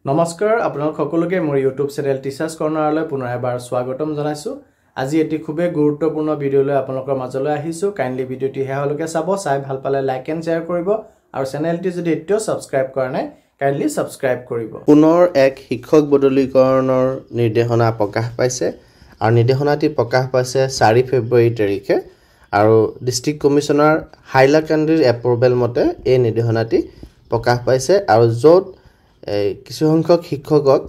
নমস্কাৰ আপোনালোক সকলোকে মোৰ ইউটিউব চেনেল টিচাৰ্ছ কৰ্নাৰলৈ পুনৰ এবাৰ স্বাগতম জনাইছো। আজি এটি খুবেই গুৰুত্বপূৰ্ণ ভিডিঅ'লৈ আপোনালোকৰ মাজলৈ আহিছো। কাইন্ডলি ভিডিঅ'টি হেহলৈকে চাব, চাই ভাল পালে লাইক এণ্ড শ্বেয়াৰ কৰিব আৰু চেনেলটি যদি এতিয়াও সাবস্ক্ৰাইব কৰা নাই কাইন্ডলি সাবস্ক্ৰাইব কৰিব। পুনৰ এক শিক্ষক বদলীকৰণৰ নিৰ্দেশনা প্ৰকাশ পাইছে আৰু নিৰ্দেশনাটি প্ৰকাশ পাইছে 4 ফেব্ৰুৱাৰী তাৰিখে আৰু ডিস্ট্ৰিক্ট কমিশনাৰ হাইলাকান্দিৰ এপ্ৰুভেল মতে এই নিৰ্দেশনাটি প্ৰকাশ পাইছে আৰু য'ত কিছু সংখ্যক শিক্ষকক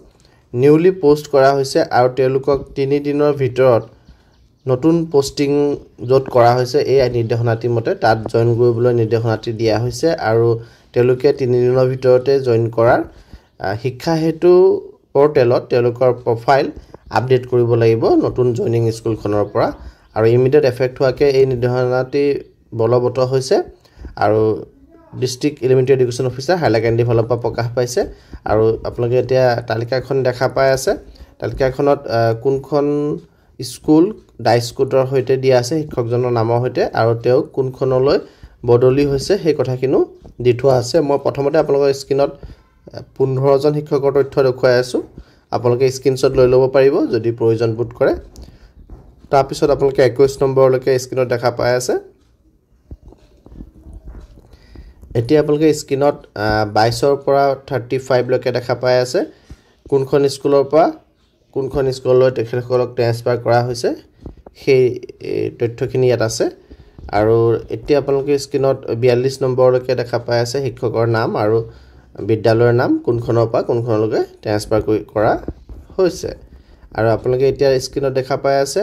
নিউলি পোষ্ট কৰা হৈছে আৰু তেওঁলোকক 3 দিনৰ ভিতৰত নতুন পোষ্টিং য'ত কৰা হৈছে এই নিৰ্দেশনাটি মতে তাত জয়েন কৰিবলৈ নিৰ্দেশনাটি দিয়া হৈছে আৰু তেওঁলোকে 3 দিনৰ ভিতৰতে জয়েন কৰাৰ শিক্ষা হেতু পৰ্টেলত তেওঁলোকৰ প্ৰফাইল আপডেট কৰিব লাগিব নতুন জয়নিং স্কুলখনৰ পৰা আৰু ইমিডিয়েট এফেক্ট হোৱাকে এই নিৰ্দেশনাটি বলবৎ হৈছে আৰু district elementary education officer Hailakandi ফালৰ পৰা প্ৰকাশ পাইছে আৰু আপোনালোকে এতিয়া তালিকাখন দেখা পাই আছে। তালিকাখনত কোনখন স্কুল ডাইস্কুটৰ সৈতে দিয়া আছে শিক্ষকজনৰ নামৰ সৈতে আৰু তেওঁ কোনখনলৈ বদলি হৈছে সেই কথাখিনিও দি থোৱা আছে। মই প্ৰথমতে আপোনালোকৰ স্ক্ৰীনত 15 জন শিক্ষকৰ তথ্য দেখুৱাই আছো। আপোনালোকে স্ক্ৰীনশ্বট লৈ ল'ব পাৰিব যদি প্ৰয়োজন বোধ কৰে। তাৰ পিছত আপোনালোকে 21 নম্বৰলৈকে স্ক্ৰীনত দেখা পাই আছে। এতিয়া আপোনালোকে স্ক্ৰীনত 22 ৰ পৰা 35 লৈকে দেখা পাই আছে। কোনখন স্কুলৰ পৰা কোনখন স্কুললৈ তেখেতসকলক ট্ৰান্সফাৰ কৰা হৈছে সেই তথ্যখিনি ইয়াত আছে আৰু এতিয়া আপোনালোকে স্ক্ৰীনত 42 নম্বৰলৈকে দেখা পাই আছে শিক্ষকৰ নাম আৰু বিদ্যালয়ৰ নাম কোনখনৰ পৰা কোনখনলৈকে ট্ৰান্সফাৰ কৰা হৈছে আৰু আপোনালোকে এতিয়া স্ক্ৰীনত দেখা পাই আছে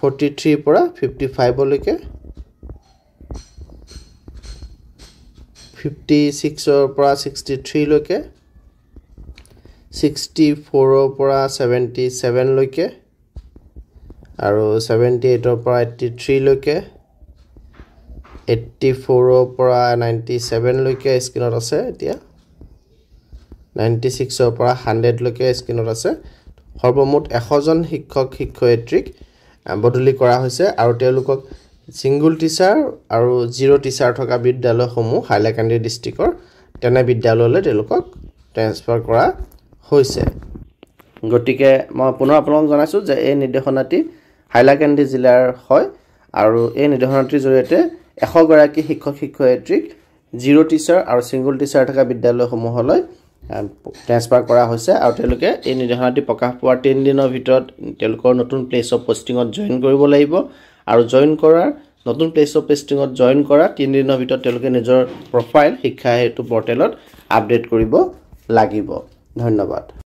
43 পৰা 55 লৈকে 56 ৰ পৰা 63 লৈকে 64 ৰ পৰা 77 লৈকে আৰু 78 ৰ পৰা 83 লৈকে 84 ৰ পৰা 97 লৈকে স্ক্ৰীনত আছে। এতিয়া 96 ৰ পৰা 100 লৈকে স্ক্ৰীনত আছে। সৰ্বমুঠ 100 জন শিক্ষক শিক্ষয়িত্ৰীক বদলি কৰা হৈছে আৰু তেওঁলোকক সিঙ্গল টিচাৰ আৰু জিৰো টিচাৰ থকা বিদ্যালয়সমূহ হাইলাকান্দি ডিস্ট্ৰিক্টৰ তেনে বিদ্যালয়লৈ তেওঁলোকক ট্ৰান্সফাৰ কৰা হৈছে। গতিকে মই পুনৰ আপোনালোকক জনাইছো যে এই নিৰ্দেশনাটি হাইলাকান্দি জিলাৰ হয় আৰু এই নিৰ্দেশনাটিৰ জৰিয়তে 100 গৰাকী শিক্ষক শিক্ষয়িত্ৰীক জিৰো টিচাৰ আৰু সিঙ্গল টিচাৰ থকা বিদ্যালয়সমূহলৈ ট্ৰান্সফাৰ কৰা হৈছে আৰু তেওঁলোকে এই নিৰ্দেশনাটি প্ৰকাশ পোৱাৰ 3 দিনৰ ভিতৰত তেওঁলোকৰ নতুন প্লেস অফ পোষ্টিঙত জয়েন কৰিব লাগিব আৰু জয়েন কৰাৰ নতুন প্লেস অফ পোষ্টিঙত জয়েন কৰা 3 দিনৰ ভিতৰত তেওঁলোকে নিজৰ প্ৰফাইল শিক্ষা হেতু পৰ্টেলত আপডেট কৰিব লাগিব। ধন্যবাদ।